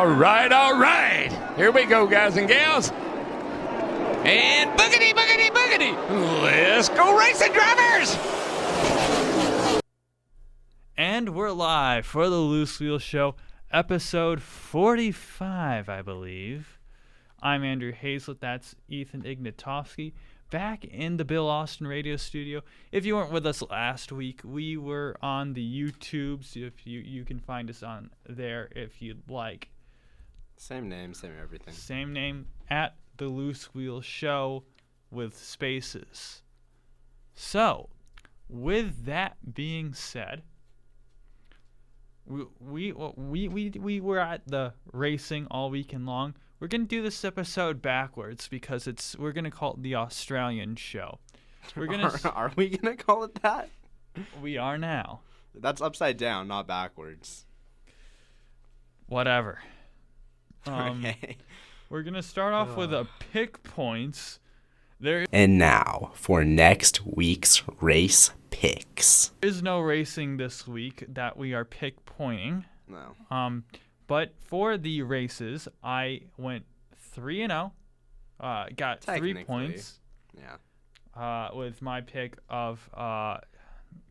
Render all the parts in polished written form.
All right. Here we go, guys and gals. And boogity, boogity, boogity. Let's go racing, drivers. And we're live for the Loose Wheel Show, episode 45, I believe. I'm Andrew Hazlett. That's Ethan Ignatowski. Back in the Bill Austin radio studio. If you weren't with us last week, we were on the YouTubes. If you can find us on there if you'd like. Same name, same everything. Same name, at the Loose Wheel Show with spaces. So, with that being said, we were at the racing all weekend long. We're going to do this episode backwards because we're going to call it the Australian show. We're gonna Are we going to call it that? We are now. That's upside down, not backwards. Whatever. Okay. We're going to start off with a pick points. And now for next week's race picks. There is no racing this week that we are pick pointing. No. But for the races, I went 3-0. Got 3 points. Yeah. With my pick of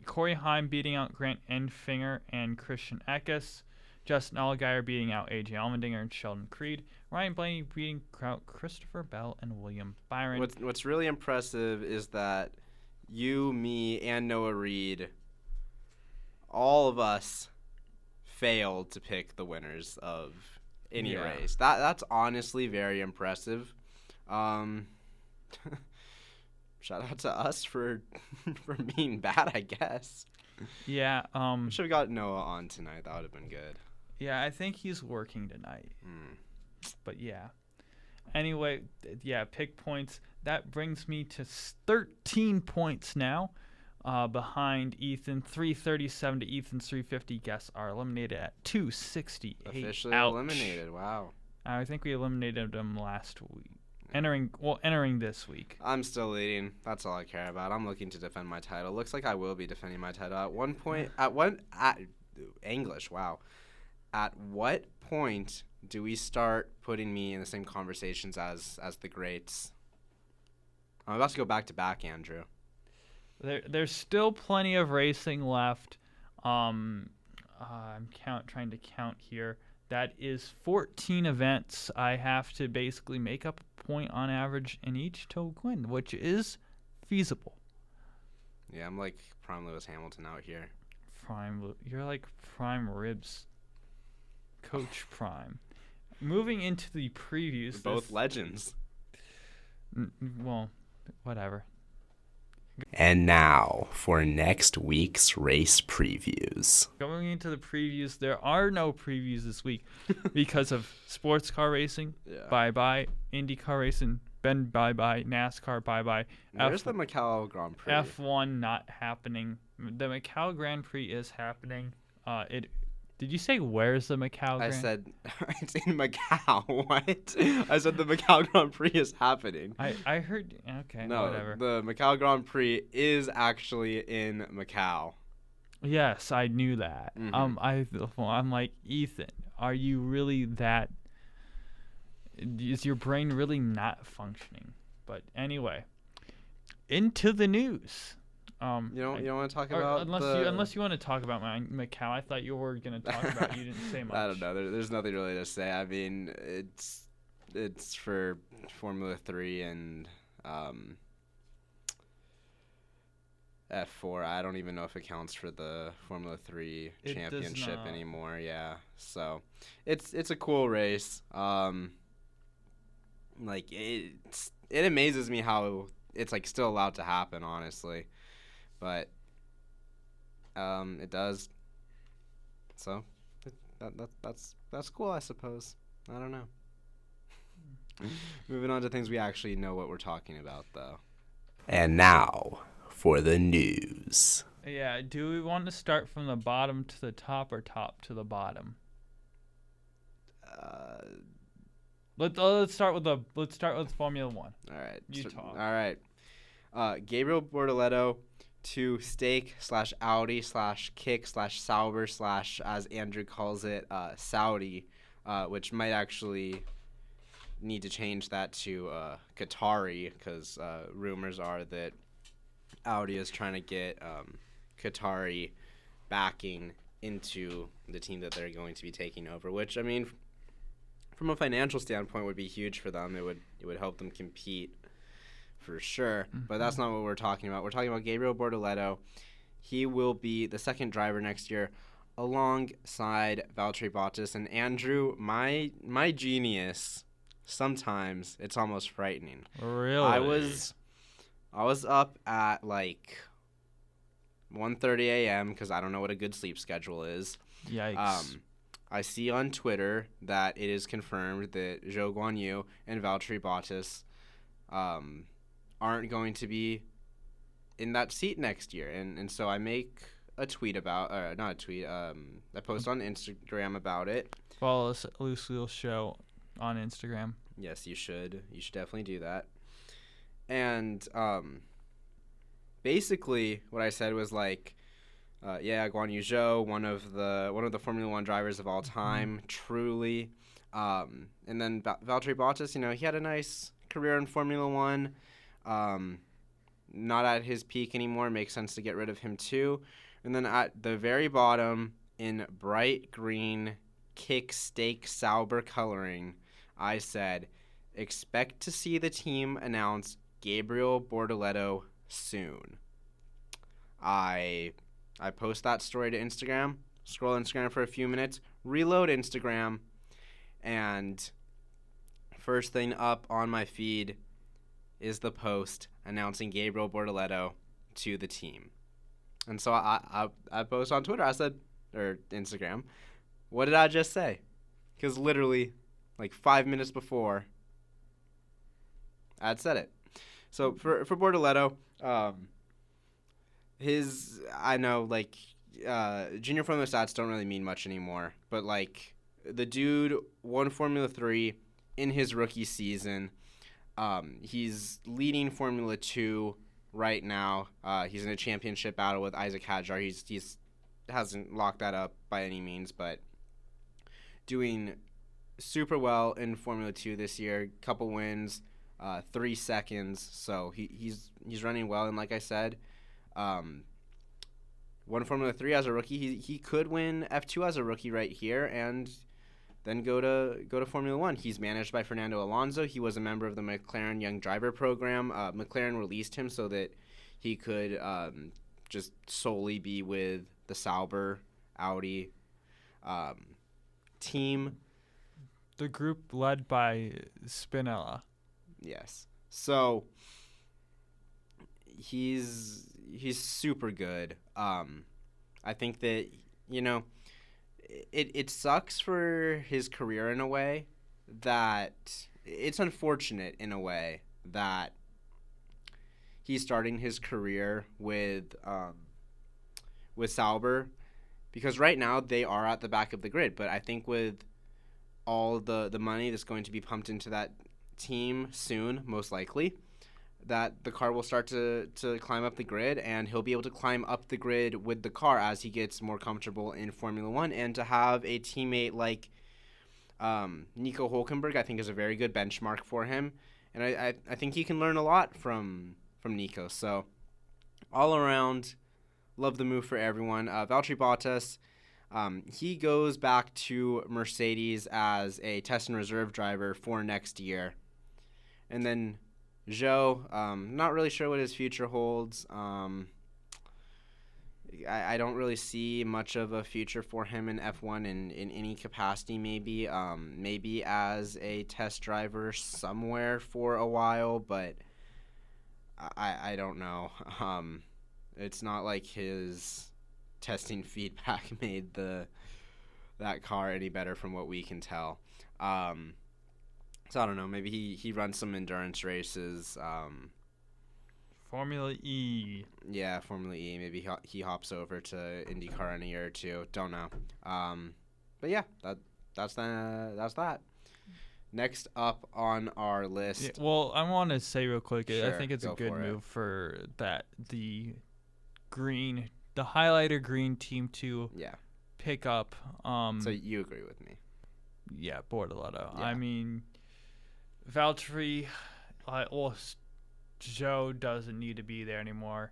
Corey Heim beating out Grant Enfinger and Christian Eckes. Justin Allgaier beating out AJ Allmendinger and Sheldon Creed. Ryan Blaney beating out Christopher Bell and William Byron. What's really impressive is that you, me, and Noah Reed, all of us, failed to pick the winners of any race. That's honestly very impressive. Shout out to us for being bad, I guess. Yeah. Should have got Noah on tonight. That would have been good. Yeah, I think he's working tonight. But yeah. Anyway, pick points. That brings me to 13 points now. Behind Ethan, 337 to Ethan's 350. Guests are eliminated at 268. Officially eliminated. Wow. I think we eliminated them last week. Entering this week. I'm still leading. That's all I care about. I'm looking to defend my title. Looks like I will be defending my title at one point. English. Wow. At what point do we start putting me in the same conversations as the greats? I'm about to go back to back, Andrew. There's still plenty of racing left. I'm trying to count here. That is 14 events. I have to basically make up a point on average in each to win, which is feasible. Yeah, I'm like prime Lewis Hamilton out here. You're like prime ribs. Coach Prime. Moving into the previews. We're both legends. Well, whatever. And now for next week's race previews. Going into the previews, there are no previews this week because of sports car racing. Yeah. Bye-bye. IndyCar racing. Bye-bye. NASCAR, bye-bye. Where's the Macau Grand Prix? F1 not happening. The Macau Grand Prix is happening. Did you say where's the Macau Grand? I said it's in Macau. What? I said the Macau Grand Prix is happening. I heard. Okay, no, whatever. The Macau Grand Prix is actually in Macau. Yes, I knew that. Mm-hmm. I'm like, Ethan, are you really that? Is your brain really not functioning? But anyway, into the news. You don't want to talk about unless you want to talk about Macau. I thought you were going to talk about. You didn't say much. I don't know. There's nothing really to say. I mean, it's for Formula 3 and F4. I don't even know if it counts for the Formula 3 championship anymore. Yeah. So it's a cool race. Like it amazes me how it's like still allowed to happen, honestly. But it does. So that's cool, I suppose. I don't know. Moving on to things we actually know what we're talking about, though. And now for the news. Yeah, do we want to start from the bottom to the top or top to the bottom? Let's start with Formula 1. All right. You talk. All right. Gabriel Borteleto to Steak/Audi/Kick/Sauber/ as Andrew calls it, Saudi which might actually need to change that to Qatari, because rumors are that Audi is trying to get Qatari backing into the team that they're going to be taking over, which, I mean, from a financial standpoint would be huge for them. It would help them compete for sure. But that's not what we're talking about. We're talking about Gabriel Borteleto. He will be the second driver next year alongside Valtteri Bottas. And Andrew, my genius, sometimes it's almost frightening. Really? I was up at like 1:30 a.m. because I don't know what a good sleep schedule is. Yikes. I see on Twitter that it is confirmed that Zhou Guanyu and Valtteri Bottas aren't going to be in that seat next year. And so I make a tweet about, not a tweet, I post on Instagram about it. Follow us at Loose Wheel Show on Instagram. Yes, you should. You should definitely do that. And basically what I said was like, Guan Yu Zhou, one of the Formula One drivers of all time, truly. And then Valtteri Bottas, he had a nice career in Formula One. Not at his peak anymore. Makes sense to get rid of him too. And then at the very bottom, in bright green kick steak Sauber coloring, I said, expect to see the team announce Gabriel Borteleto soon. I post that story to Instagram, scroll Instagram for a few minutes, reload Instagram, and first thing up on my feed is the post announcing Gabriel Borteleto to the team. And so I post on Twitter, or Instagram, what did I just say? Because literally, like 5 minutes before, I'd said it. So for Borteleto, junior Formula stats don't really mean much anymore, but like the dude won Formula 3 in his rookie season. He's leading Formula 2 right now. He's in a championship battle with Isaac Hadjar. He's hasn't locked that up by any means, but doing super well in Formula 2 this year. Couple wins, 3 seconds. So he's running well, and like I said, won Formula 3 as a rookie. He could win F2 as a rookie right here, and then go to Formula 1. He's managed by Fernando Alonso. He was a member of the McLaren Young Driver Program. McLaren released him so that he could just solely be with the Sauber Audi team. The group led by Spinella. Yes. So he's super good. I think that, it sucks for his career in a way that it's unfortunate in a way that he's starting his career with Sauber, because right now they are at the back of the grid. But I think with all the money that's going to be pumped into that team soon, most likely, that the car will start to climb up the grid, and he'll be able to climb up the grid with the car as he gets more comfortable in Formula 1. And to have a teammate like Nico Hülkenberg, I think, is a very good benchmark for him. And I think he can learn a lot from Nico. So all around, love the move for everyone. Valtteri Bottas, he goes back to Mercedes as a test and reserve driver for next year. And then Zhou, not really sure what his future holds. I don't really see much of a future for him in F1 in any capacity, maybe. Maybe as a test driver somewhere for a while, but I don't know. It's not like his testing feedback made that car any better from what we can tell. So I don't know. Maybe he runs some endurance races. Formula E. Yeah, Formula E. Maybe he hops over to IndyCar in a year or two. Don't know. But yeah, that's that. Next up on our list. Yeah, well, I want to say real quick. Sure, I think it's a good for move for that the highlighter green team to Yeah. pick up. So you agree with me? Yeah, Borteleto. Yeah. I mean, Valtteri, Joe doesn't need to be there anymore.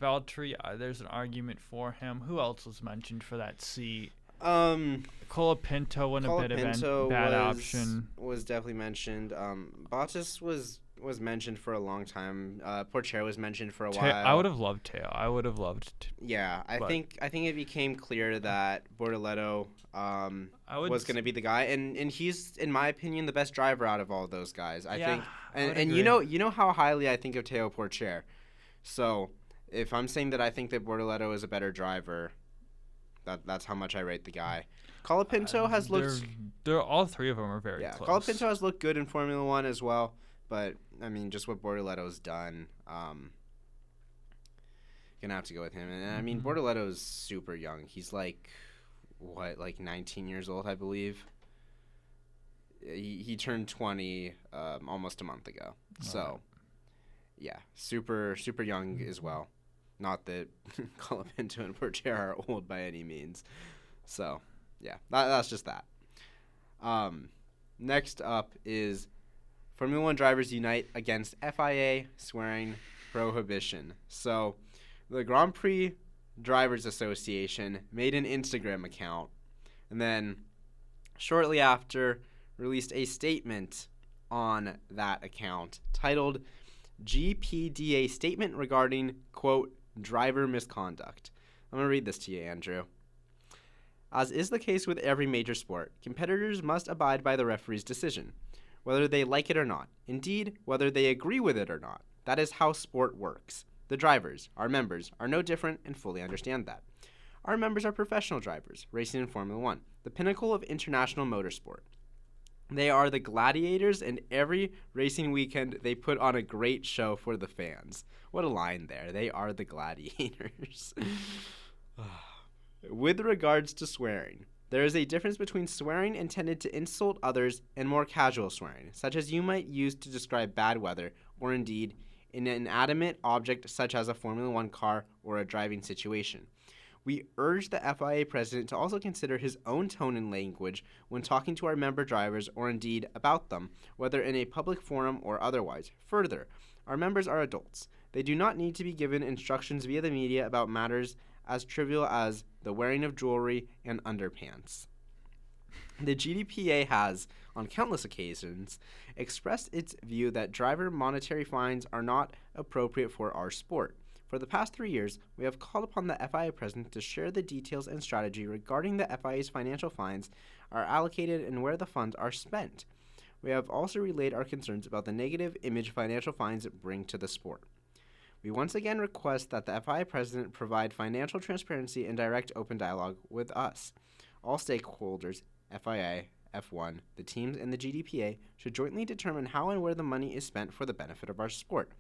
Valtteri, there's an argument for him. Who else was mentioned for that seat? Colapinto wouldn't have been a bad option. Was definitely mentioned. Bottas was mentioned for a long time. Porcher was mentioned for a while. I would have loved Teo. I would have loved. Yeah, I think it became clear that Borteleto was going to be the guy, and he's, in my opinion, the best driver out of all of those guys. I think, and you know how highly I think of Teo Porcher. So if I'm saying that I think that Borteleto is a better driver, that's how much I rate the guy. Colapinto has looked. All three of them are very close. Colapinto has looked good in Formula One as well, but I mean, just what Borteleto's done, gonna have to go with him. And I mean, Borteleto's super young. He's like 19 years old, I believe. He turned 20 almost a month ago. So, yeah, super young as well. Not that Colapinto and Porcher are old by any means. So, yeah, that's just that. Next up is Formula One drivers unite against FIA swearing prohibition. So, the Grand Prix Drivers Association made an Instagram account, and then shortly after released a statement on that account titled GPDA Statement Regarding, quote, driver misconduct. I'm going to read this to you, Andrew. As is the case with every major sport, competitors must abide by the referee's decision, whether they like it or not. Indeed, whether they agree with it or not. That is how sport works. The drivers, our members, are no different and fully understand that. Our members are professional drivers, racing in Formula One, the pinnacle of international motorsport. They are the gladiators, and every racing weekend they put on a great show for the fans. What a line there. They are the gladiators. With regards to swearing, there is a difference between swearing intended to insult others and more casual swearing, such as you might use to describe bad weather, or indeed in an inanimate object such as a Formula One car or a driving situation. We urge the FIA president to also consider his own tone and language when talking to our member drivers or indeed about them, whether in a public forum or otherwise. Further, our members are adults. They do not need to be given instructions via the media about matters as trivial as the wearing of jewelry and underpants. The GDPA has, on countless occasions, expressed its view that driver monetary fines are not appropriate for our sport. For the past 3 years, we have called upon the FIA president to share the details and strategy regarding the FIA's financial fines are allocated and where the funds are spent. We have also relayed our concerns about the negative image financial fines bring to the sport. We once again request that the FIA president provide financial transparency and direct open dialogue with us. All stakeholders, FIA, F1, the teams, and the GDPA, should jointly determine how and where the money is spent for the benefit of our sport.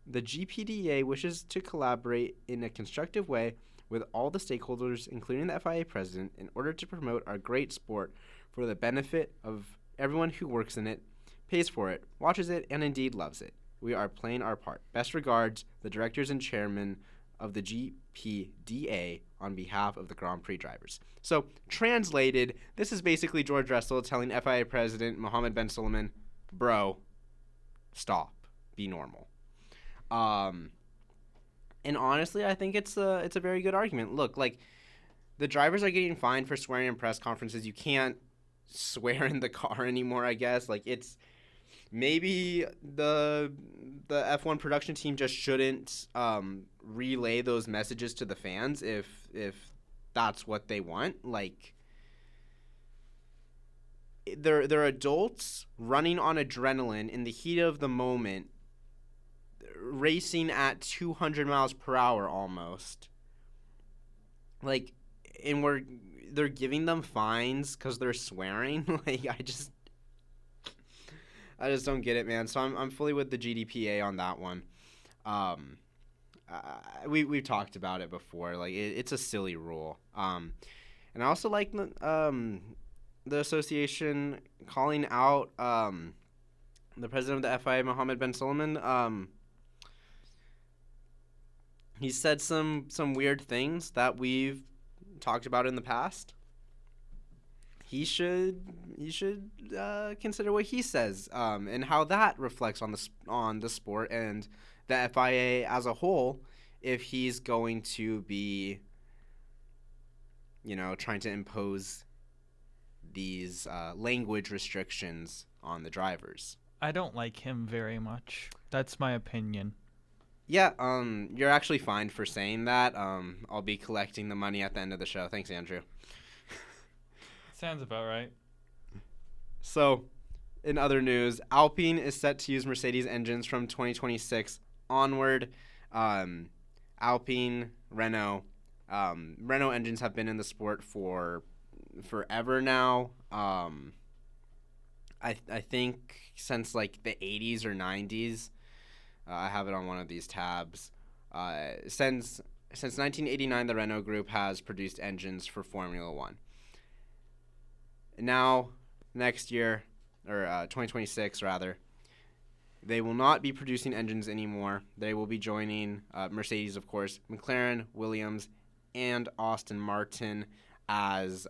The GPDA wishes to collaborate in a constructive way with all the stakeholders, including the FIA president, in order to promote our great sport for the benefit of everyone who works in it, pays for it, watches it, and indeed loves it. We are playing our part. Best regards, the directors and chairman of the GPDA on behalf of the Grand Prix drivers. So, translated, this is basically George Russell telling FIA president Mohammed Ben Sulayem, bro, stop, be normal. And honestly, I think it's a very good argument. Look, like, the drivers are getting fined for swearing in press conferences. You can't swear in the car anymore, I guess. Like, it's maybe the F1 production team just shouldn't relay those messages to the fans if that's what they want. Like, they're adults running on adrenaline in the heat of the moment, racing at 200 miles per hour almost. Like, and they're giving them fines because they're swearing. Like, I just don't get it, man. So I'm fully with the GDPA on that one. We've talked about it before. Like, it's a silly rule. And I also like the association calling out the president of the FIA, Mohammed Ben Sulayem. He said some weird things that we've talked about in the past. he should consider what he says, and how that reflects on the sport and the FIA as a whole, if he's going to be, trying to impose these language restrictions on the drivers. I don't like him very much. That's my opinion. Yeah, you're actually fined for saying that. I'll be collecting the money at the end of the show. Thanks, Andrew. Sounds about right. So, in other news, Alpine is set to use Mercedes engines from 2026 onward. Alpine, Renault engines have been in the sport for forever now. I think since like the 80s or 90s. I have it on one of these tabs. Since 1989, the Renault Group has produced engines for Formula One. Now, next year, or 2026 rather, they will not be producing engines anymore. They will be joining Mercedes, of course, McLaren, Williams, and Aston Martin as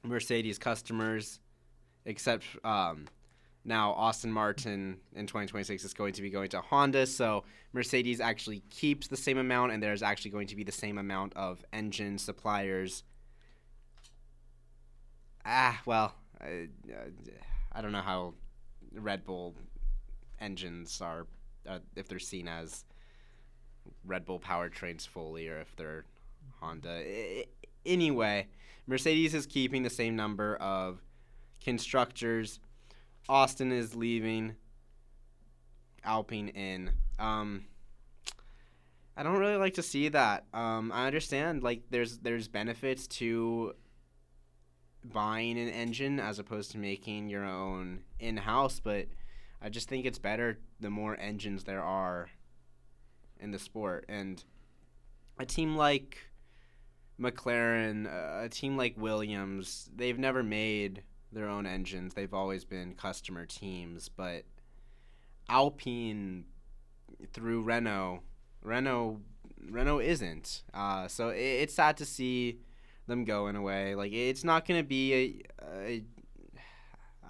Mercedes customers, except now Aston Martin in 2026 is going to be going to Honda, so Mercedes actually keeps the same amount, and there's actually going to be the same amount of engine suppliers. I don't know how Red Bull engines are, if they're seen as Red Bull powertrains fully, or if they're Honda. Anyway, Mercedes is keeping the same number of constructors. Austin is leaving. Alpine in. I don't really like to see that. I understand there's benefits to buying an engine as opposed to making your own in-house, but I just think it's better the more engines there are in the sport. And a team like McLaren, a team like Williams, they've never made their own engines. They've always been customer teams. But Alpine through Renault isn't. So it's sad to see them go in a way. Like, it's not going to be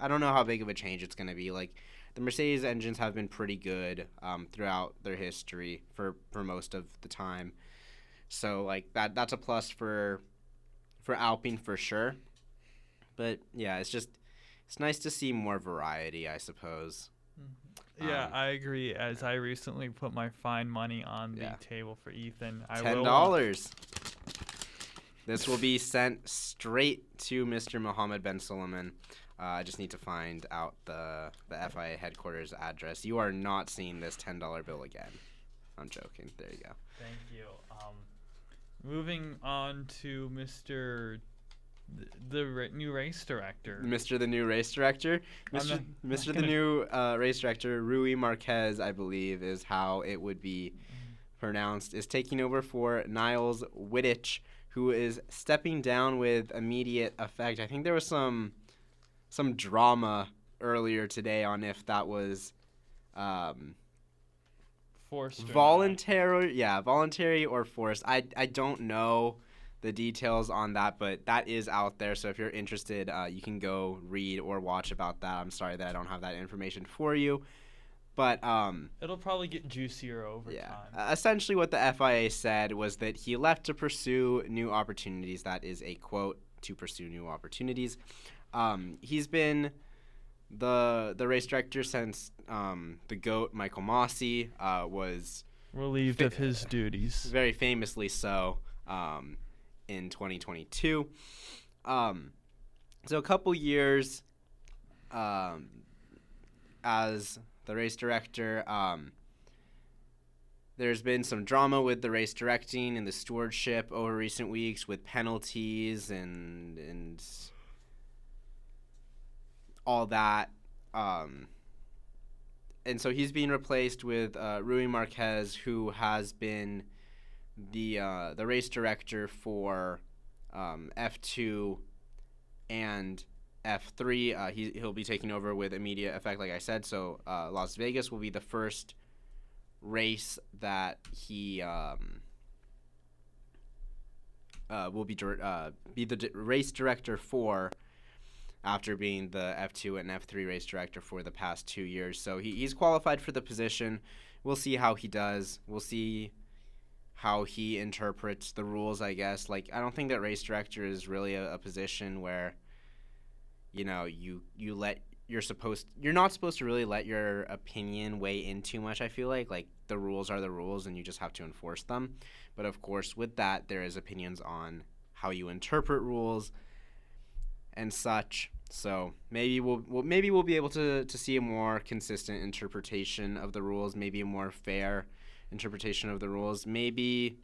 I don't know how big of a change it's going to be. Like, the Mercedes engines have been pretty good throughout their history for most of the time. So like that's a plus for Alpine for sure. But yeah, it's nice to see more variety, I suppose. Yeah, I agree. As I recently put my fine money on the table for Ethan, $10. This will be sent straight to Mr. Mohammed Ben Suleiman. I just need to find out the FIA headquarters address. You are not seeing this $10 bill again. I'm joking. There you go. Thank you. Moving on to Mr. The new race director. Mr. the new race director? Mr. the new race director, Rui Marquez, I believe, is how it would be pronounced, is taking over for Niles Wittich, who is stepping down with immediate effect. I think there was some drama earlier today on if that was forced, voluntary or forced. I don't know the details on that, but that is out there. So if you're interested, you can go read or watch about that. I'm sorry that I don't have that information for you, but it'll probably get juicier over time. Essentially, what the FIA said was that he left to pursue new opportunities. That is a quote, to pursue new opportunities. He's been the race director since the GOAT Michael Masi was relieved of his duties. Very famously so in 2022. So a couple years as the race director. There's been some drama with the race directing and the stewardship over recent weeks with penalties and all that. And so he's being replaced with Rui Marquez, who has been the race director for F2 and F3. He'll be taking over with immediate effect, like I said. So Las Vegas will be the first race that he the race director for, after being the F2 and F3 race director for the past 2 years. So he's qualified for the position. We'll see how he does. We'll see how he interprets the rules, I guess. Like, I don't think that race director is really a position where, you know, you're not supposed to really let your opinion weigh in too much, I feel like the rules are the rules and you just have to enforce them. But of course, with that, there is opinions on how you interpret rules and such. So maybe we'll be able to see a more consistent interpretation of the rules, maybe a more fair interpretation of the rules. Maybe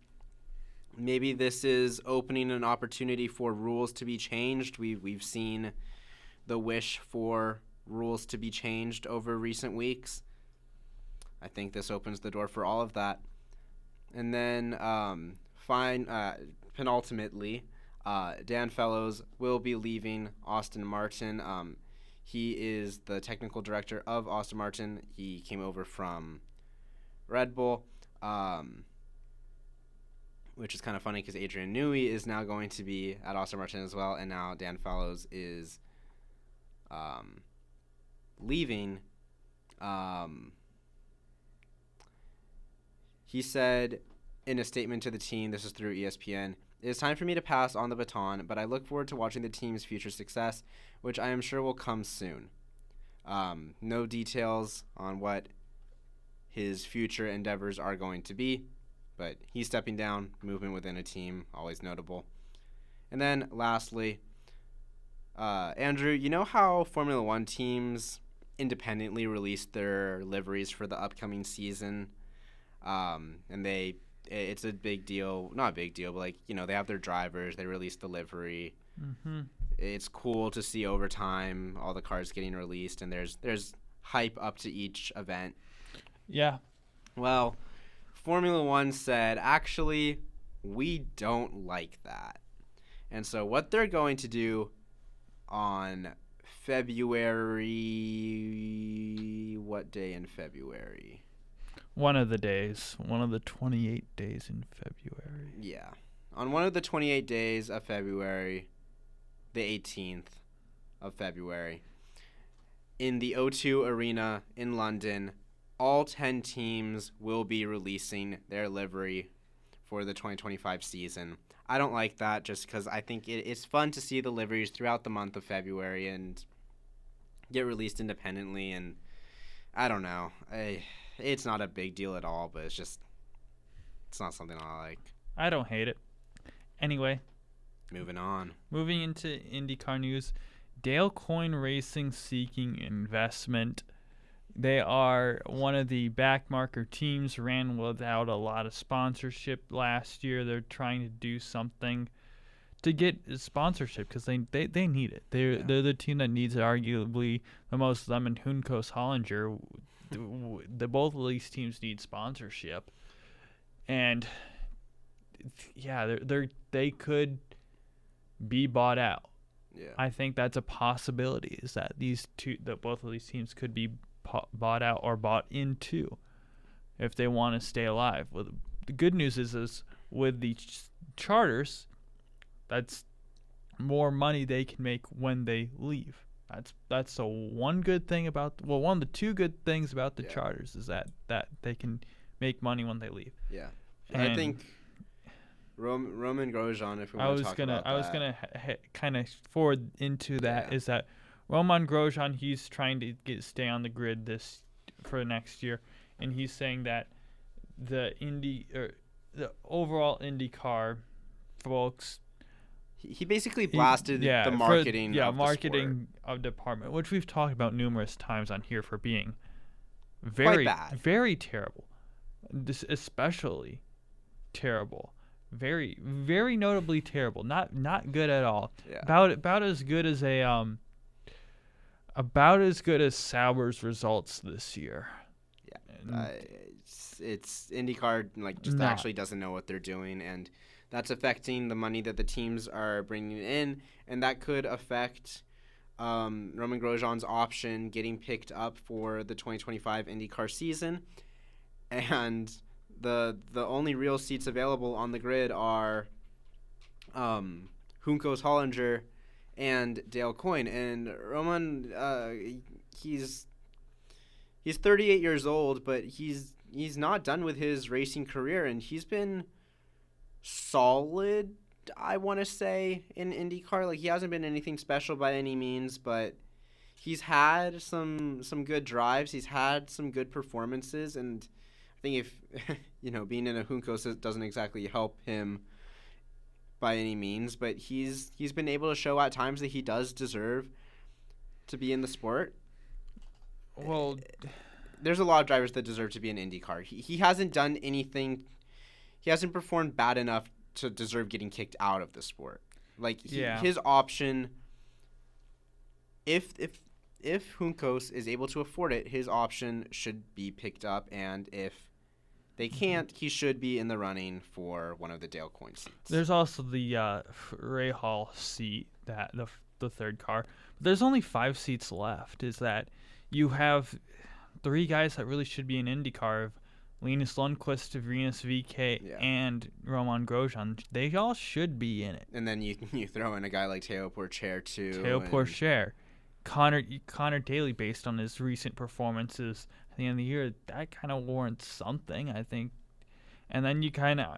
this is opening an opportunity for rules to be changed. We've seen the wish for rules to be changed over recent weeks. I think this opens the door for all of that. And then penultimately, Dan Fellows will be leaving Aston Martin. He is the technical director of Aston Martin. He came over from Red Bull, which is kind of funny because Adrian Newey is now going to be at Aston Martin as well, and now Dan Fellows is leaving. He said in a statement to the team, this is through ESPN, "It is time for me to pass on the baton, but I look forward to watching the team's future success, which I am sure will come soon." No details on what his future endeavors are going to be, but he's stepping down. Movement within a team, always notable. And then lastly, Andrew, you know how Formula One teams independently release their liveries for the upcoming season? And it's a big deal, not a big deal, but like, you know, they have their drivers, they release the livery. Mm-hmm. It's cool to see over time all the cars getting released, and there's hype up to each event. Yeah. Well, Formula One said, actually, we don't like that. And so what they're going to do on February, what day in February? One of the 28 days in February. Yeah. On one of the 28 days of February, the 18th of February, in the O2 Arena in London, all 10 teams will be releasing their livery for the 2025 season. I don't like that just because I think it's fun to see the liveries throughout the month of February and get released independently, and I don't know. It's not a big deal at all, but it's not something I like. I don't hate it. Anyway. Moving into IndyCar news. Dale Coyne Racing seeking investment. They are one of the backmarker teams, ran without a lot of sponsorship last year. They're trying to do something to get sponsorship because they need it. They're the team that needs it, arguably the most. Them and Hunkos Hollinger. Both of these teams need sponsorship, and yeah, they could be bought out. Yeah, I think that's a possibility. Is that both of these teams could be bought out or bought into if they want to stay alive. Well, the good news is with the charters, that's more money they can make when they leave. That's the one good thing about one of the two good things about the charters is that they can make money when they leave. Yeah, and I think Roman Grosjean. If we want to talk about that, I was gonna kind of forward into that. Is that Roman Grosjean? He's trying to stay on the grid for next year, and he's saying that the overall IndyCar folks. He basically blasted the marketing of department, which we've talked about numerous times on here for being very bad, very terrible, especially terrible, very very notably terrible, not good at all. Yeah. About as good as Sauber's results this year. Yeah, it's IndyCar actually doesn't know what they're doing, and that's affecting the money that the teams are bringing in, and that could affect Roman Grosjean's option getting picked up for the 2025 IndyCar season. And the only real seats available on the grid are Juncos Hollinger and Dale Coyne. And Roman, he's 38 years old, but he's not done with his racing career, and he's been solid, I want to say, in IndyCar. Like, he hasn't been anything special by any means, but he's had some good drives. He's had some good performances, and I think if being in a Juncos doesn't exactly help him by any means, but he's been able to show at times that he does deserve to be in the sport. Well, there's a lot of drivers that deserve to be in IndyCar. He hasn't done anything. He hasn't performed bad enough to deserve getting kicked out of the sport. Like, his option, if Juncos is able to afford it, his option should be picked up, and if they can't, he should be in the running for one of the Dale Coyne seats. There's also the Ray Hall seat, that the third car. There's only 5 seats left. Is that you have 3 guys that really should be in IndyCar: Linus Lundqvist, Venus VK, and Roman Grosjean. They all should be in it. And then you throw in a guy like Théo Pourchaire too. Théo Pourchaire. Connor Daly, based on his recent performances at the end of the year, that kind of warrants something, I think. And then you kind of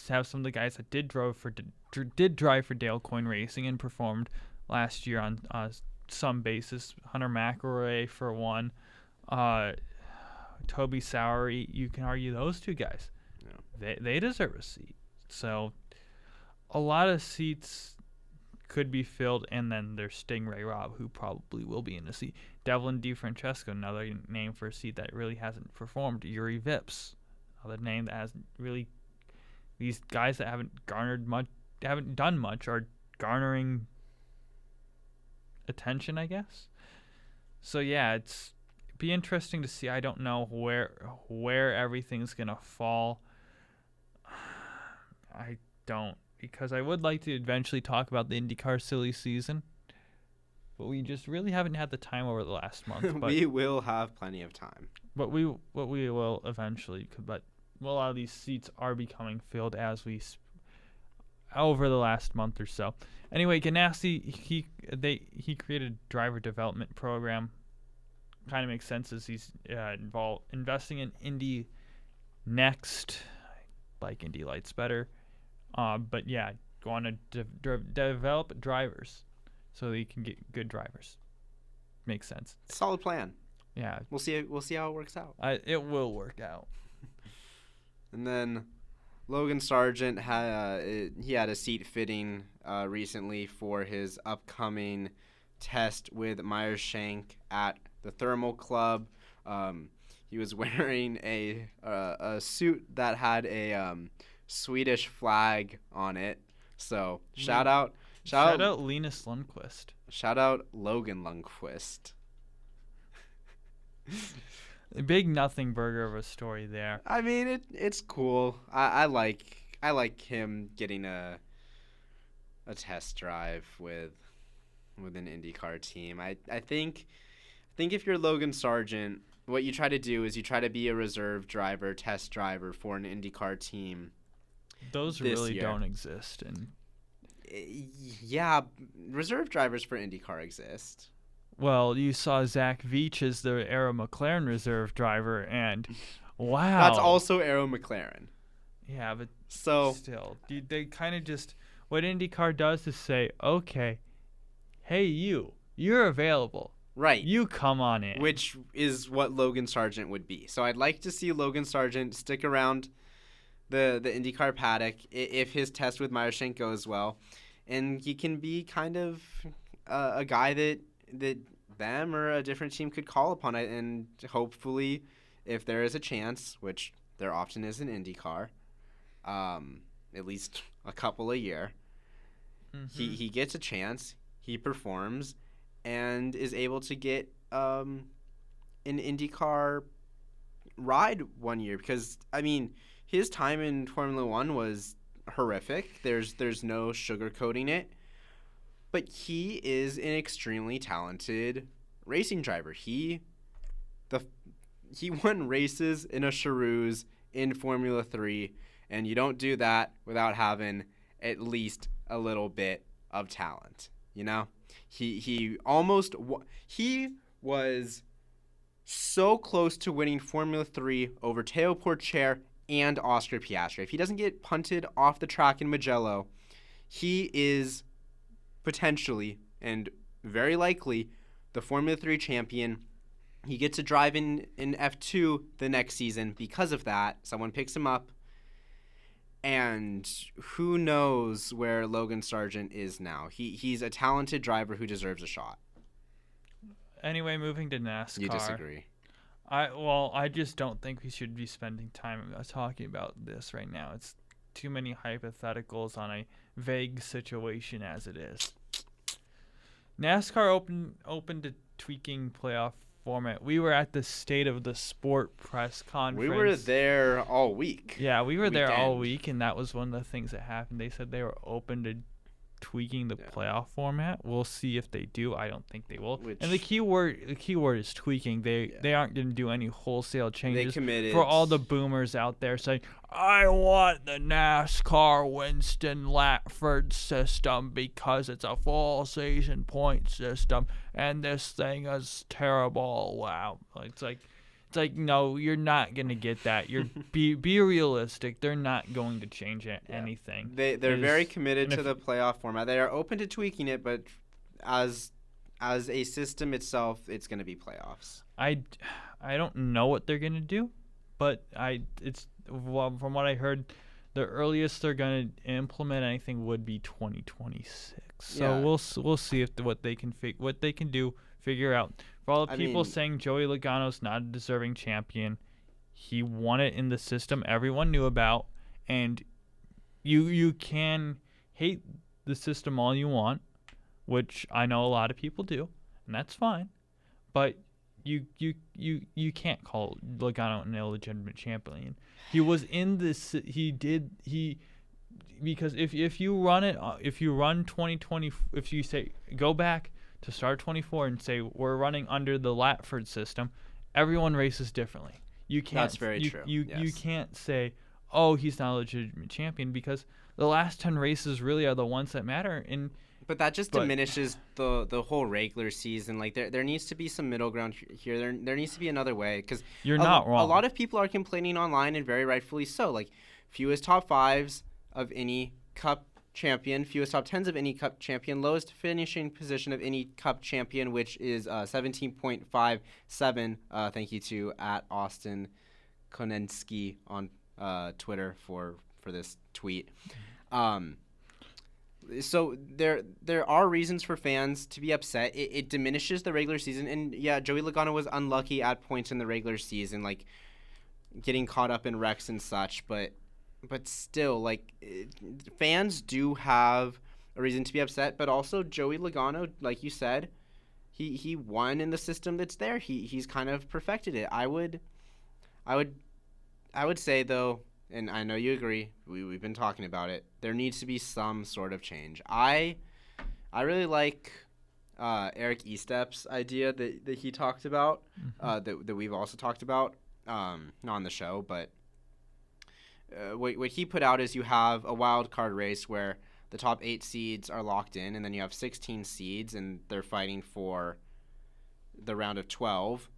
have some of the guys that did drive for Dale Coyne Racing and performed last year on some basis. Hunter McElroy for one, Toby Sowery. You can argue those 2 guys. Yeah. They deserve a seat. So a lot of seats could be filled, and then there's Stingray Robb, who probably will be in the seat. Devlin DeFrancesco, another name for a seat that really hasn't performed. Yuri Vips, another name that hasn't really. These guys that haven't done much, are garnering attention, I guess. So yeah, it's be interesting to see. I don't know where everything's gonna fall. I don't. Because I would like to eventually talk about the IndyCar silly season, but we just really haven't had the time over the last month. But we will have plenty of time. But we will eventually. But a lot of these seats are becoming filled over the last month or so. Anyway, Ganassi, he created a driver development program. Kind of makes sense as he's investing in Indy Next. I like Indy Lights better. But yeah, go on to develop drivers so that you can get good drivers. Makes sense. Solid plan. Yeah. We'll see how it works out. It will work out. And then Logan Sargent had a seat fitting recently for his upcoming test with Meyershank at the Thermal Club. He was wearing a suit that had a Swedish flag on it. So shout out Linus Lundqvist. Shout out Logan Lundqvist. A big nothing burger of a story there. I mean, it's cool. I like him getting a test drive with an IndyCar team. I think if you're Logan Sargent, what you try to do is you try to be a reserve driver, test driver for an IndyCar team. Those really don't exist. And yeah, reserve drivers for IndyCar exist. Well, you saw Zach Veach as the Arrow McLaren reserve driver, and wow. That's also Arrow McLaren. Yeah, but still, they kind of just, what IndyCar does is say, okay, hey, you're available. Right. You come on in. Which is what Logan Sargent would be. So I'd like to see Logan Sargent stick around the IndyCar paddock if his test with Meyershank goes well, and he can be kind of a guy that them or a different team could call upon it, and hopefully, if there is a chance, which there often is in IndyCar, at least a couple a year, he gets a chance, he performs, and is able to get an IndyCar ride one year. Because, I mean, his time in Formula One was horrific. There's no sugarcoating it. But he is an extremely talented racing driver. He won races in a Charouz in Formula 3, and you don't do that without having at least a little bit of talent. He was so close to winning Formula 3 over Teo Porcher and Oscar Piastri. If he doesn't get punted off the track in Mugello, he is potentially and very likely the Formula 3 champion. He gets to drive in F2 the next season because of that. Someone picks him up. And who knows where Logan Sargent is now. He's a talented driver who deserves a shot. Anyway, moving to NASCAR. You disagree. I just don't think we should be spending time talking about this right now. It's too many hypotheticals on a vague situation as it is. NASCAR opened to tweaking playoff format. We were at the State of the Sport press conference. We were there all week. Yeah, we were there all week, and that was one of the things that happened. They said they were open to tweaking the playoff format. We'll see if they do. I don't think they will. And the key word is tweaking. They aren't going to do any wholesale changes. They committed. For all the boomers out there saying, I want the NASCAR Winston Latford system because it's a full season point system and this thing is terrible. Wow. It's like no, you're not gonna get that. You're be realistic. They're not going to change anything. They're very committed to the playoff format. They are open to tweaking it, but as a system itself, it's gonna be playoffs. I don't know what they're gonna do, but from what I heard, the earliest they're gonna implement anything would be 2026. So we'll see what they can figure out. For all the people saying Joey Logano's not a deserving champion, he won it in the system everyone knew about, and you can hate the system all you want, which I know a lot of people do, and that's fine, but you can't call Logano an illegitimate champion. He was in this. Because if you run 2020, if you say go back to start 24 and say we're running under the Latford system, everyone races differently. You can't. That's very true. You can't say, oh, he's not a legitimate champion, because the last 10 races really are the ones that matter. But that just diminishes the whole regular season. Like there needs to be some middle ground here. There needs to be another way, because you're not wrong. A lot of people are complaining online, and very rightfully so. Like fewest top 5s of any Cup champion, fewest top 10s of any Cup champion, lowest finishing position of any Cup champion, which is 17.57. Thank you to @Austin Konensky on Twitter for this tweet. So there are reasons for fans to be upset. It diminishes the regular season, and yeah, Joey Logano was unlucky at points in the regular season, like getting caught up in wrecks and such, but still, like, fans do have a reason to be upset. But also Joey Logano, like you said, he won in the system that's there. He's kind of perfected it. I would say, though, and I know you agree, we've been talking about it, there needs to be some sort of change. I really like Eric Estep's idea that he talked about, that we've also talked about, not on the show, but what he put out is you have a wild card race where the top 8 seeds are locked in, and then you have 16 seeds, and they're fighting for the round of 12.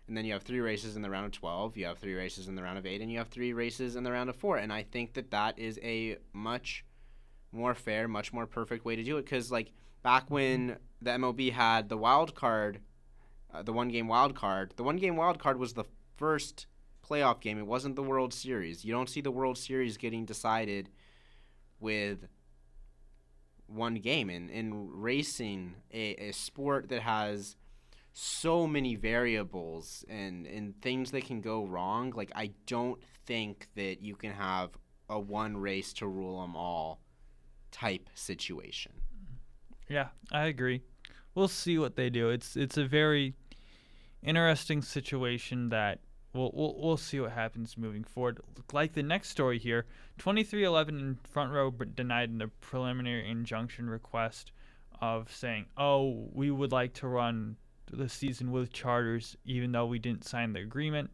And then you have 3 races in the round of 12, you have 3 races in the round of 8, and you have 3 races in the round of 4. And I think that is a much more fair, much more perfect way to do it. Because, like, back when the MLB had the wild card, the one-game wild card was the first playoff game. It wasn't the World Series. You don't see the World Series getting decided with one game. In racing, a sport that has so many variables and things that can go wrong, like, I don't think that you can have a one race to rule them all type situation. Yeah, I agree. We'll see what they do. It's a very interesting situation that we'll see what happens moving forward. Like the next story here, 2311 in Front Row denied in the preliminary injunction request of saying, oh, we would like to run the season with charters even though we didn't sign the agreement.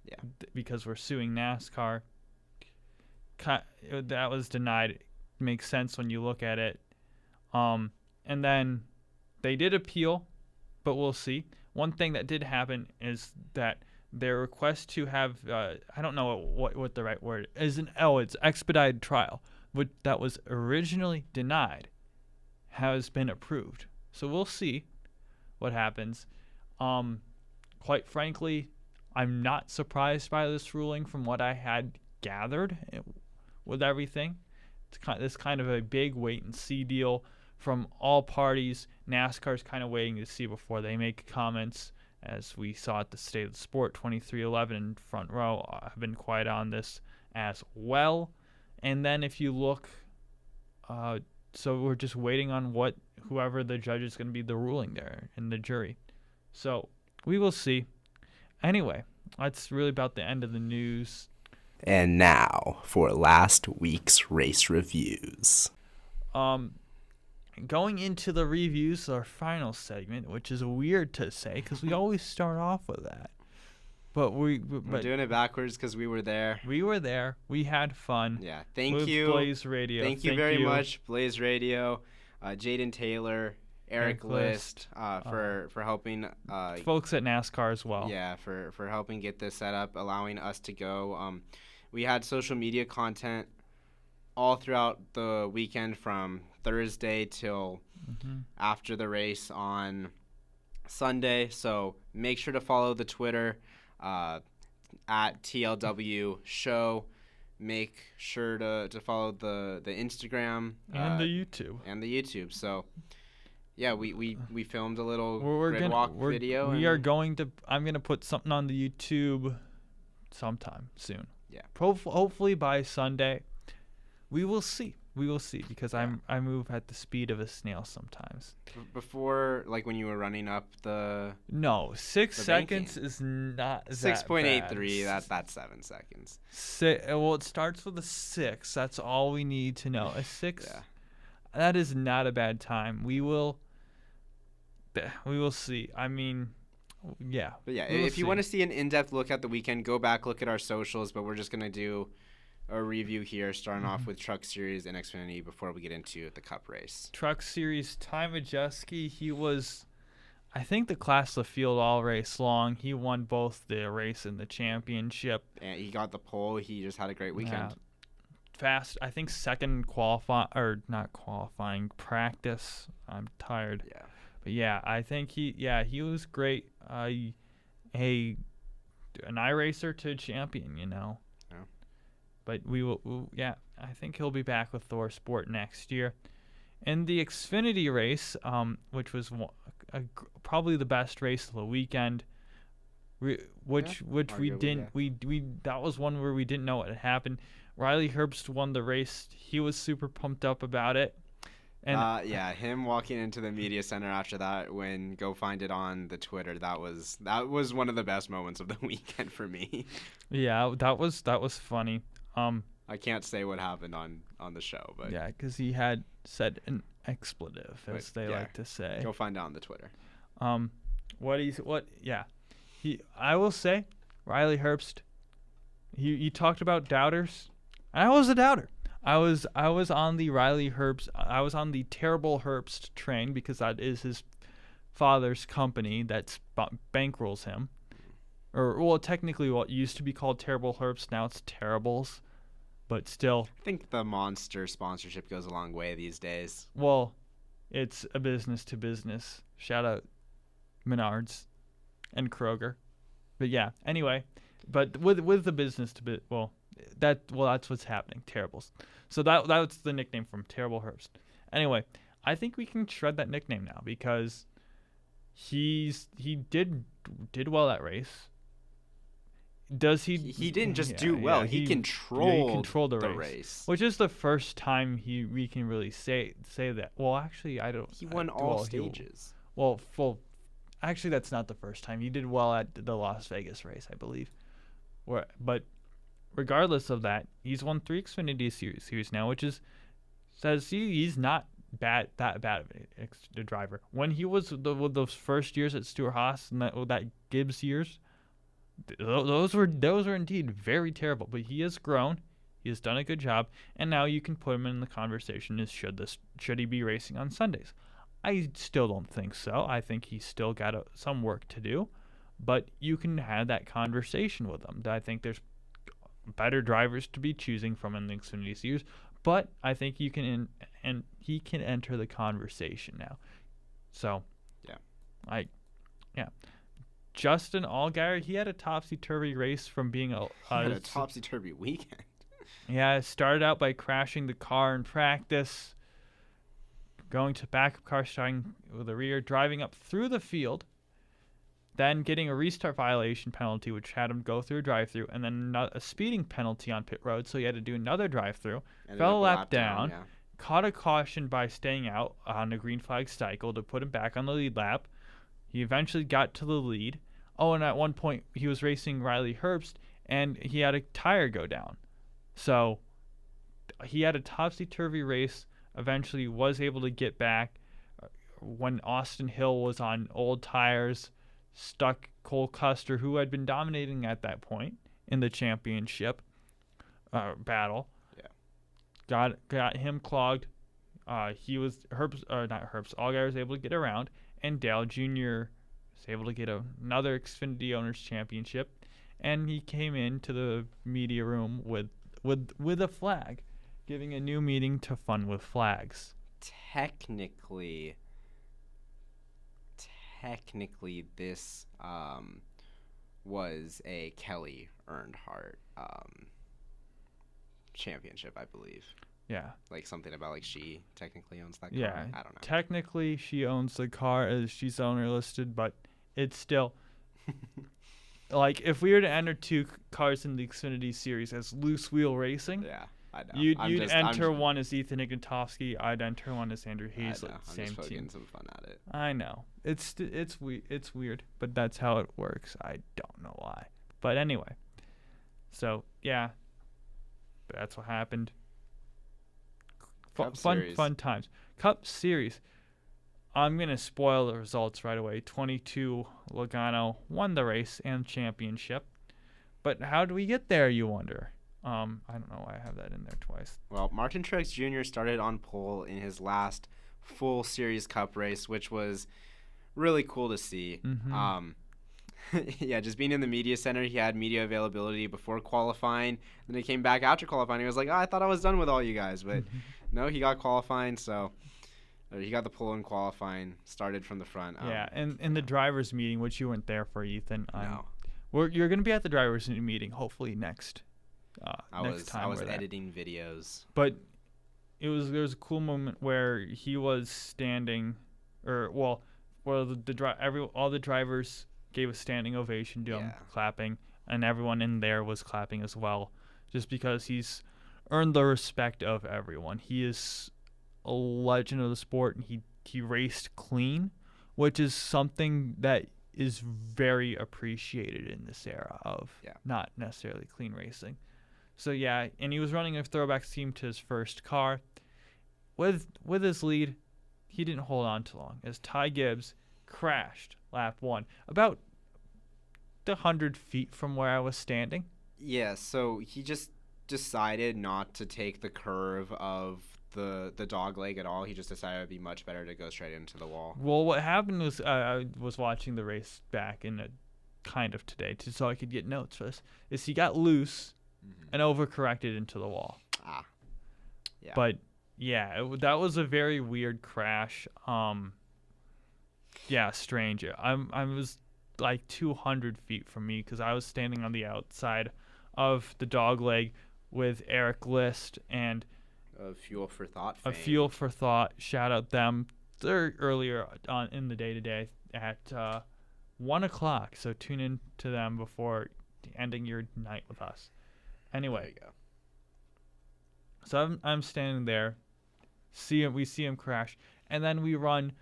Yeah. Because we're suing NASCAR. That was denied. makes sense when you look at it. And then they did appeal, but we'll see. One thing that did happen is that their request to have, I don't know what the right word is, it's expedited trial, that was originally denied, has been approved. So we'll see what happens. Quite frankly, I'm not surprised by this ruling from what I had gathered with everything. It's kind of a big wait-and-see deal from all parties. NASCAR's kind of waiting to see before they make comments, as we saw at the State of the Sport 2311 and Front Row have been quiet on this as well. And then if you look, so we're just waiting on whoever the judge is going to be the ruling there in the jury. So we will see. Anyway, that's really about the end of the news. And now for last week's race reviews. Going into the reviews, our final segment, which is weird to say because we always start off with that. But we're doing it backwards because we were there. We were there. We had fun. Yeah. Thank with you. Blaze Radio. Thank you very much, Blaze Radio, Jaden Taylor, Eric List, for helping. Folks at NASCAR as well. Yeah, for helping get this set up, allowing us to go. We had social media content all throughout the weekend from Thursday till after the race on Sunday. So make sure to follow the Twitter at TLW Show. Make sure to follow the Instagram and the YouTube. So yeah, we filmed a little grid walk video. I'm gonna put something on the YouTube sometime soon. Yeah. Hopefully by Sunday. We will see. Because I move at the speed of a snail sometimes. Before, like when you were running up the 6 seconds banking. Is not 6.83. That's 7 seconds. Well, it starts with a 6. That's all we need to know. A 6. Yeah. That is not a bad time. We will see. I mean, yeah. But yeah, if you want to see an in-depth look at the weekend, go back, look at our socials. But we're just gonna do a review here, starting off with Truck Series and Xfinity before we get into the Cup race. Truck Series, Ty Majeski, he was, I think, the class of field all race long. He won both the race and the championship. And he got the pole. He just had a great weekend. Yeah. Fast, I think not qualifying, practice. I'm tired. Yeah. But yeah, I think he was great. An iRacer to champion, Yeah. But I think he'll be back with Thor Sport next year. In the Xfinity race, which was probably the best race of the weekend, that was one where we didn't know what had happened. Riley Herbst won the race. He was super pumped up about it. And him walking into the media center after that, when go find it on the Twitter, that was one of the best moments of the weekend for me. Yeah, that was funny. I can't say what happened on the show, but yeah, because he had said an expletive, as they like to say. Go find it on the Twitter. I will say, Riley Herbst. He talked about doubters. I was a doubter. I was on the Riley Herbst. I was on the Terrible Herbst train because that is his father's company that bankrolls him. Technically what used to be called Terrible Herbst, now it's Terribles, but still. I think the Monster sponsorship goes a long way these days. Well, it's a business to business. Shout out Menards and Kroger. But yeah, anyway, but with the business to that's what's happening. Terribles. So that's the nickname from Terrible Herbst. Anyway, I think we can shred that nickname now because he did well that race. Does he? He didn't just do well. He controlled the race, which is the first time we can really say that. Well, actually, I don't. He won all stages. Actually, that's not the first time. He did well at the Las Vegas race, I believe. But regardless of that, he's won 3 Xfinity series now, which says he's not that bad of a driver. When he was with those first years at Stewart-Haas and that Gibbs years. Those were indeed very terrible, but he has grown. He has done a good job, and now you can put him in the conversation as should he be racing on Sundays. I still don't think so. I think he's still got some work to do, but you can have that conversation with him. I think there's better drivers to be choosing from in the Xfinity Series, but I think you can and he can enter the conversation now. So, Justin Allgaier, he had a topsy-turvy race from being a topsy-turvy weekend. Yeah, it started out by crashing the car in practice, going to backup car, starting with the rear, driving up through the field, then getting a restart violation penalty, which had him go through a drive-through, and then a speeding penalty on pit road, so he had to do another drive-through, fell a lap down, caught a caution by staying out on a green flag cycle to put him back on the lead lap. He eventually got to the lead. Oh, and at one point, he was racing Riley Herbst, and he had a tire go down. So he had a topsy-turvy race, eventually was able to get back when Austin Hill was on old tires, stuck Cole Custer, who had been dominating at that point in the championship battle. Yeah. Got him clogged. He was Allgaier was able to get around, and Dale Jr. was able to get another Xfinity Owners Championship, and he came into the media room with a flag, giving a new meaning to Fun with Flags. Technically, this was a Kelly Earnhardt championship, I believe. Yeah. Like something about like she technically owns that car. Yeah. I don't know. Technically, she owns the car as she's owner listed, but it's still like if we were to enter two cars in the Xfinity Series as loose wheel racing. Yeah. I know. You'd enter one as Ethan Ignatowski. I'd enter one as Andrew Hazlett. I'm same just team. some fun at it. I know. It's weird, but that's how it works. I don't know why. But anyway. So, yeah. That's what happened. Fun times. Cup Series. I'm going to spoil the results right away. 22, Logano won the race and championship. But how do we get there, you wonder? I don't know why I have that in there twice. Well, Martin Truex Jr. started on pole in his last full Series Cup race, which was really cool to see. Mm-hmm. Yeah, just being in the media center, he had media availability before qualifying. Then he came back after qualifying. He was like, I thought I was done with all you guys. But no, he got qualifying, so he got the pole in qualifying, started from the front. Yeah, and in the driver's meeting, which you weren't there for, Ethan. No. You're going to be at the driver's meeting, hopefully next I time. I was editing videos. But there was a cool moment where he was standing, all the drivers gave a standing ovation to him, clapping, and everyone in there was clapping as well, just because he's earned the respect of everyone. He is a legend of the sport, and he raced clean, which is something that is very appreciated in this era of not necessarily clean racing. So yeah, and he was running a throwback team to his first car. With his lead, he didn't hold on too long as Ty Gibbs crashed lap 1 about 100 feet from where I was standing. Yeah, so he just decided not to take the curve of the dog leg at all. He just decided it would be much better to go straight into the wall. Well, what happened was I was watching the race back in kind of today so I could get notes for this, is he got loose and overcorrected into the wall. Yeah. But yeah, that was a very weird crash. Yeah, strange. I was like 200 feet from me because I was standing on the outside of the dog leg with Eric List and Fuel for Thought. Fuel for Thought. Shout out them. They're earlier on in the day today at 1 o'clock. So tune in to them before ending your night with us. Anyway, there you go. So I'm standing there. We see him crash, and then we run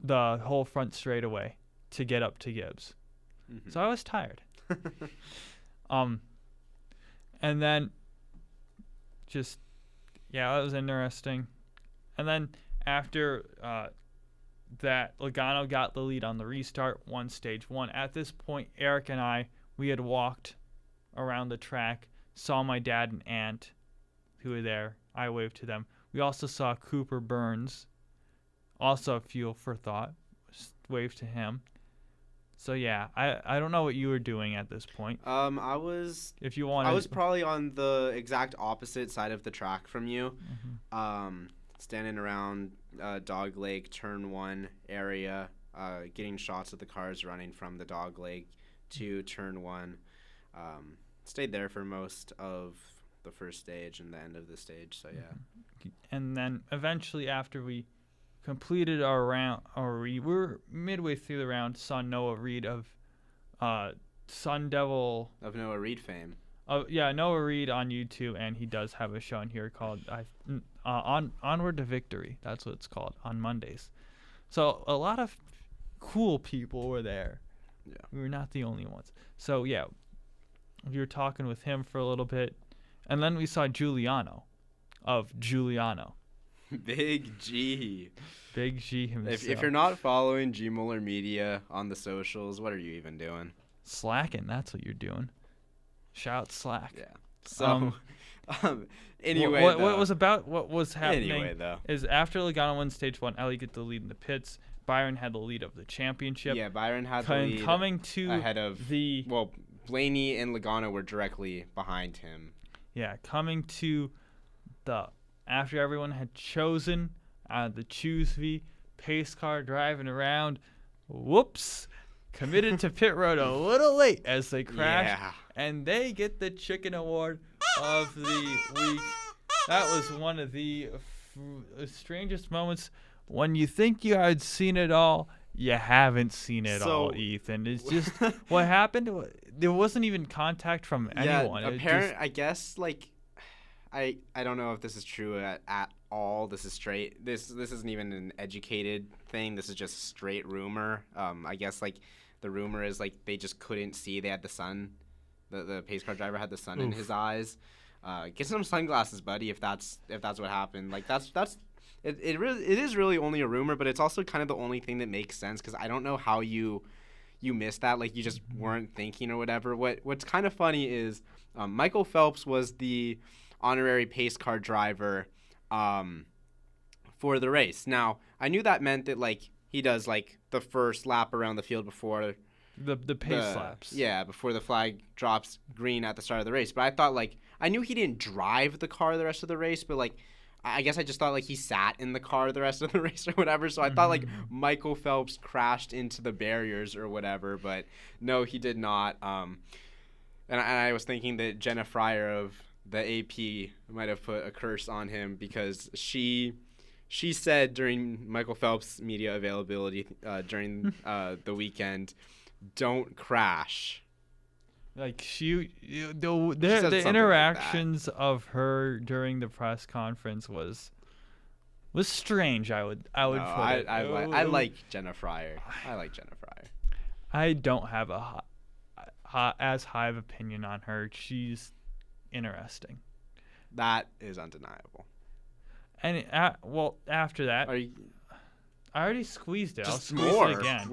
the whole front straightaway to get up to Gibbs. Mm-hmm. So I was tired. And then that was interesting. And then after that, Logano got the lead on the restart, won stage 1. At this point, Eric and we had walked around the track saw my dad and aunt who were there. I waved to them. We also saw Cooper Burns, also fuel for thought. Waved to him. So yeah, I don't know what you were doing at this point. I was If you want, I was probably on the exact opposite side of the track from you. Standing around Dog Lake Turn 1 area, getting shots of the cars running from the Dog Lake to Turn 1. Stayed there for most of the first stage and the end of the stage, so yeah. And then eventually after we completed our round, or we were midway through the round, saw Noah Reed of Sun Devil. Of Noah Reed fame. Yeah, Noah Reed on YouTube, and he does have a show in here called Onward to Victory. That's what it's called, on Mondays. So a lot of cool people were there. Yeah. We were not the only ones. So yeah, we were talking with him for a little bit, and then we saw Giuliano of Giuliano. Big G. Big G himself. If you're not following G Muller Media on the socials, what are you even doing? Slacking, that's what you're doing. Shout Slack. Yeah. So, anyway, what was happening Anyway, though. is after Logano won stage 1, Ellie get the lead in the pits. Byron had the lead of the championship. Yeah, Byron had the lead coming to ahead of Blaney and Logano were directly behind him. Yeah, coming to the after everyone had chosen the Choose V pace car driving around. Whoops. Committed to pit road a little late as they crashed. Yeah. And they get the chicken award of the week. That was one of the strangest moments. When you think you had seen it all, you haven't seen it all, Ethan. It's just what happened. There wasn't even contact from anyone. I guess I don't know if this is true at all. This is straight. This isn't even an educated thing. This is just straight rumor. I guess the rumor is they just couldn't see. They had the sun. The pace car driver had the sun in his eyes. Get some sunglasses, buddy. If that's what happened. It is really only a rumor, but it's also kind of the only thing that makes sense because I don't know how you missed that. You just weren't thinking or whatever. What's kind of funny is Michael Phelps was the honorary pace car driver for the race. Now, I knew that meant that he does the first lap around the field before the pace laps. Yeah, before the flag drops green at the start of the race. But I thought I knew he didn't drive the car the rest of the race, but I guess I just thought he sat in the car the rest of the race or whatever. So I thought Michael Phelps crashed into the barriers or whatever, but no, he did not. And I was thinking that Jenna Fryer of the AP might have put a curse on him because she said during Michael Phelps' media availability during the weekend, "Don't crash." The something interactions of her during the press conference was strange. I would put it. I like Jenna Fryer. I like Jenna Fryer. I don't have as high of opinion on her. She's interesting. That is undeniable. And after that, I already squeezed it. I'll squeeze it again.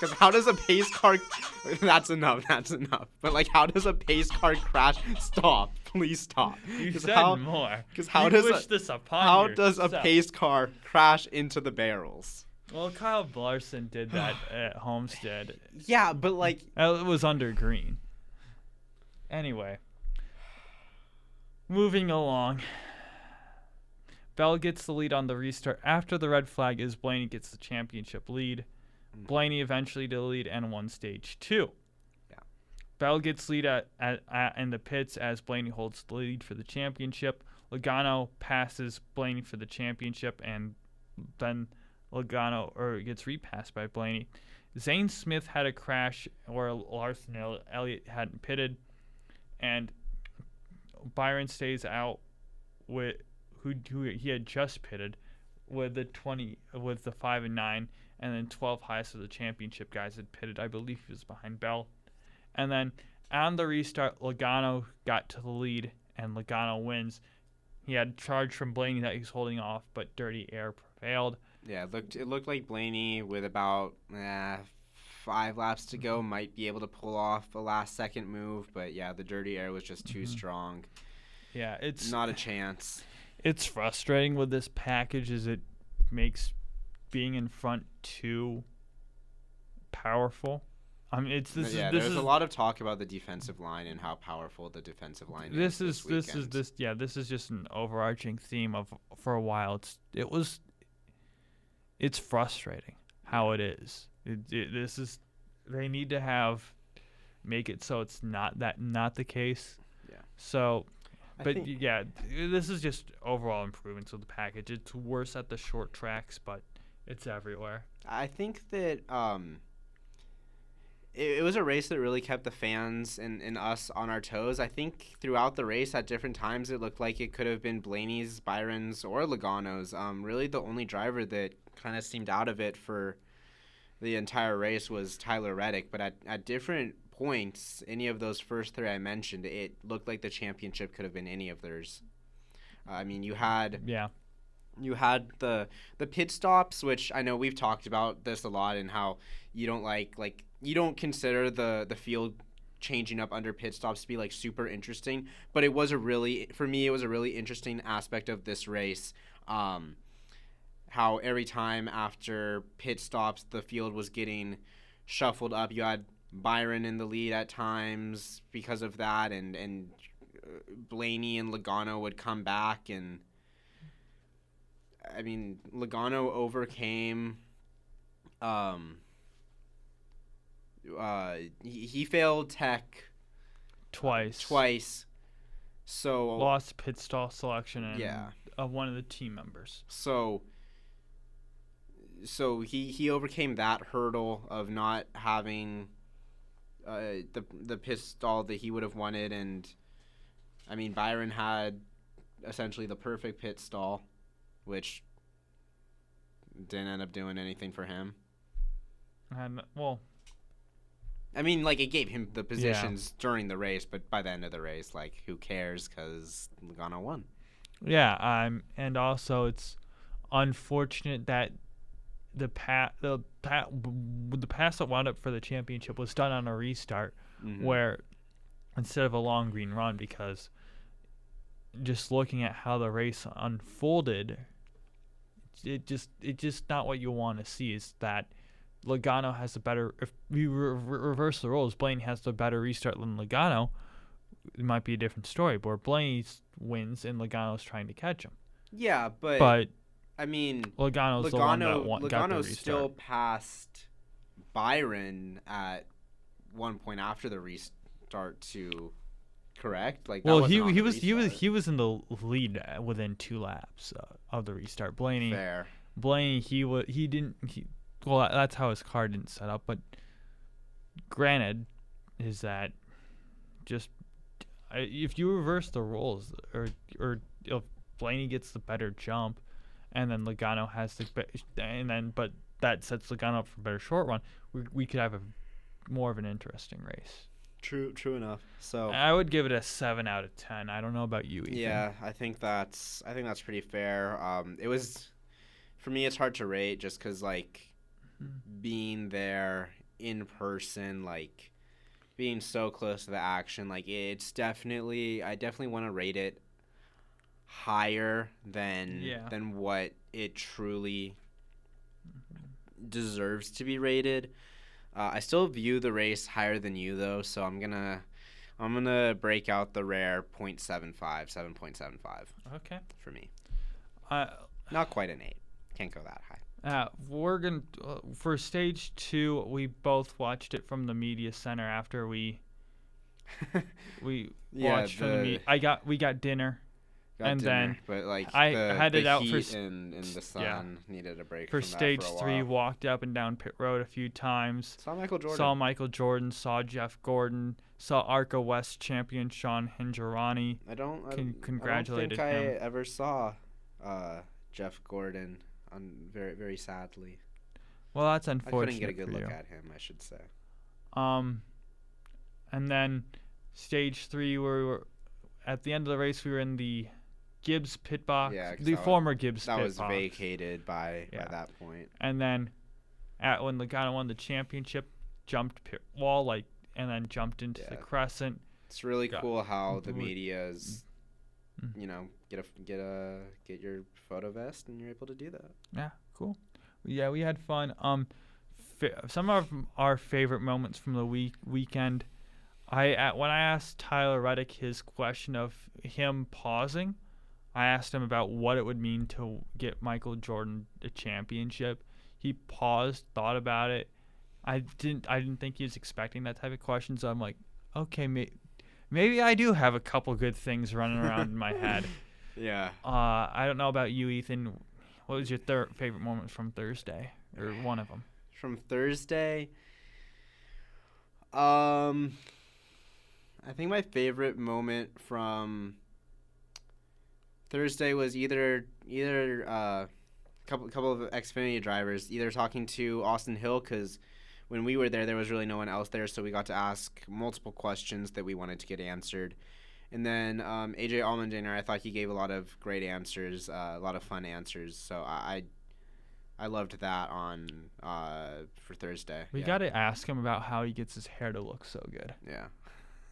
Because how does a pace car? That's enough. But how does a pace car crash? Stop. Please stop. You said more. Because how does a pace car crash into the barrels? Well, Kyle Larson did that at Homestead. Yeah, but it was under green. Anyway, moving along. Bell gets the lead on the restart. After the red flag is Blaney gets the championship lead. Blaney eventually to the lead and won stage 2. Yeah. Bell gets lead in the pits as Blaney holds the lead for the championship. Logano passes Blaney for the championship, and then Logano gets repassed by Blaney. Zane Smith had a crash where Larson Elliott hadn't pitted, and Byron stays out with who he had just pitted with the 5 and 9. And then 12 highest of the championship guys had pitted. I believe he was behind Bell. And then on the restart, Logano got to the lead, and Logano wins. He had charge from Blaney that he's holding off, but dirty air prevailed. Yeah, it looked like Blaney with about 5 laps to go, might be able to pull off a last-second move. But, yeah, the dirty air was just too strong. Yeah, it's Not a chance. It's frustrating with this package as it makes being in front too powerful. I mean, There's a lot of talk about the defensive line and how powerful the defensive line is. This is just an overarching theme of for a while. It's frustrating how it is. They need to make it so it's not the case. Yeah. So, this is just overall improvements of the package. It's worse at the short tracks, but it's everywhere. I think that it was a race that really kept the fans and us on our toes. I think throughout the race at different times it looked like it could have been Blaney's, Byron's, or Logano's. Really the only driver that kind of seemed out of it for the entire race was Tyler Reddick. But at different points, any of those first 3 I mentioned, it looked like the championship could have been any of theirs. I mean, you had the pit stops, which I know we've talked about this a lot, and how you don't you don't consider the field changing up under pit stops to be like super interesting, but it was a really interesting aspect of this race. How every time after pit stops the field was getting shuffled up. You had Byron in the lead at times because of that, and Blaney and Logano would come back, and I mean, Logano overcame. He failed tech twice. So lost pit stall selection of one of the team members. So he overcame that hurdle of not having the pit stall that he would have wanted, and I mean, Byron had essentially the perfect pit stall, which didn't end up doing anything for him. I mean, like, it gave him the positions during the race, but by the end of the race, like, who cares? Because Logano won. Yeah, and also it's unfortunate that the pass that wound up for the championship was done on a restart, where instead of a long green run, because just looking at how the race unfolded, it just not what you want to see. Is that Logano has the better. If we reverse the roles, Blaney has the better restart than Logano. It might be a different story, but Blaney wins and Logano's trying to catch him. Yeah, but I mean, Logano's the one that got the restart. Still passed Byron at one point after the restart too. Correct? Like, well, he was in the lead within 2 laps of the restart. Blaney, well, that's how his car didn't set up. But granted, is that just if you reverse the roles, or if Blaney gets the better jump, and then Logano has but that sets Logano up for a better short run, we could have more of an interesting race. True enough. So I would give it a 7 out of 10. I don't know about you, Ethan. Yeah, I think that's pretty fair. It was, for me, it's hard to rate just because, like, being there in person, like, being so close to the action, like, I definitely want to rate it higher than what it truly deserves to be rated. I still view the race higher than you, though, so I'm gonna break out the rare 7.75. Okay. For me. Not quite an 8. Can't go that high. We're gonna for stage 2. We both watched it from the media center after we watched from the media. We got dinner. Then but like I had it out for and the sun needed a break for from stage that for a 3. while. Walked up and down pit road a few times. Saw Michael Jordan. Saw Jeff Gordon. Saw ARCA West champion Sean Hinjarani. Congratulated him. I don't think I ever saw Jeff Gordon. Very very sadly. Well, that's unfortunate. I couldn't get a good look at him, I should say. And then stage 3, where we were at the end of the race, we were in the Gibbs pit box, the former Gibbs pit box. That was vacated by that point. And then when Logano won the championship, jumped wall, and then jumped into the crescent. It's really cool how the media is, get your photo vest and you're able to do that. Yeah, cool. Yeah, we had fun. Some of our favorite moments from the weekend. When I asked Tyler Reddick his question of him pausing, I asked him about what it would mean to get Michael Jordan a championship. He paused, thought about it. I didn't think he was expecting that type of question, so I'm like, okay, maybe I do have a couple good things running around in my head. Yeah. I don't know about you, Ethan. What was your favorite moment from Thursday, or one of them? From Thursday, I think my favorite moment from Thursday was either couple of Xfinity drivers either talking to Austin Hill, because when we were there was really no one else there, so we got to ask multiple questions that we wanted to get answered. And then AJ Allmendinger, I thought he gave a lot of great answers, a lot of fun answers. So I loved that for Thursday. We got to ask him about how he gets his hair to look so good. Yeah.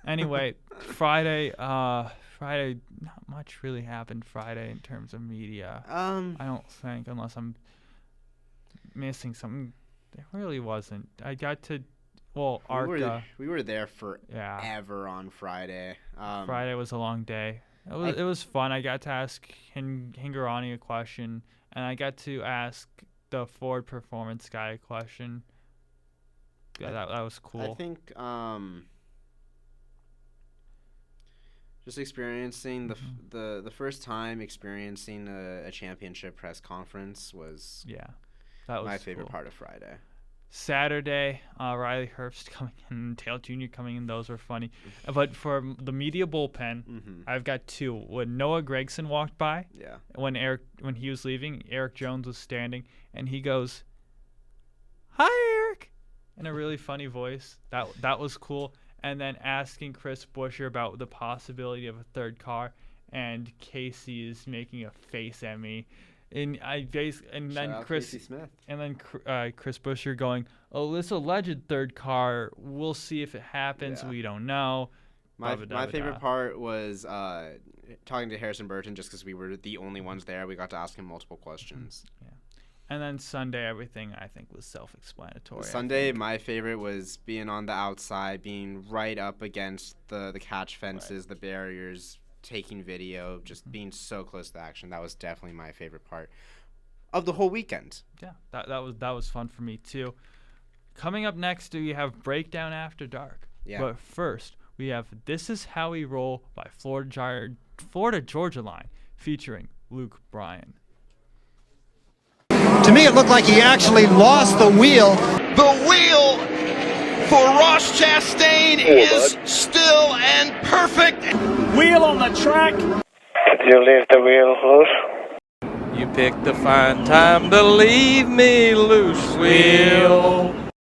Anyway, Friday, not much really happened Friday in terms of media. I don't think, unless I'm missing something. There really wasn't. I got to, ARCA. We were there forever on Friday. Friday was a long day. It was fun. I got to ask Hingarani a question, and I got to ask the Ford Performance guy a question. Yeah, that was cool. I think just experiencing the first time experiencing a championship press conference was that was my favorite cool. part of Friday. Saturday, Riley Herbst coming in, Dale Jr. coming in, those were funny. But for the media bullpen, I've got two. When Noah Gregson walked by, when he was leaving, Eric Jones was standing, and he goes, "Hi, Eric," in a really funny voice. That was cool. And then asking Chris Buescher about the possibility of a third car, and Casey is making a face at me. And then Chris Buescher going, "Oh, this alleged third car. We'll see if it happens. We don't know." My favorite part was talking to Harrison Burton, just because we were the only ones there. We got to ask him multiple questions. Yeah. And then Sunday, everything I think was self-explanatory. Sunday, my favorite was being on the outside, being right up against the catch fences, the barriers, taking video, just being so close to the action. That was definitely my favorite part of the whole weekend. Yeah, that was fun for me too. Coming up next, we have Breakdown After Dark. Yeah. But first, we have This Is How We Roll by Florida Georgia Line, featuring Luke Bryan. To me, it looked like he actually lost the wheel. The wheel for Ross Chastain is still and perfect. Wheel on the track. Could you leave the wheel loose? You picked the fine time to leave me loose, wheel.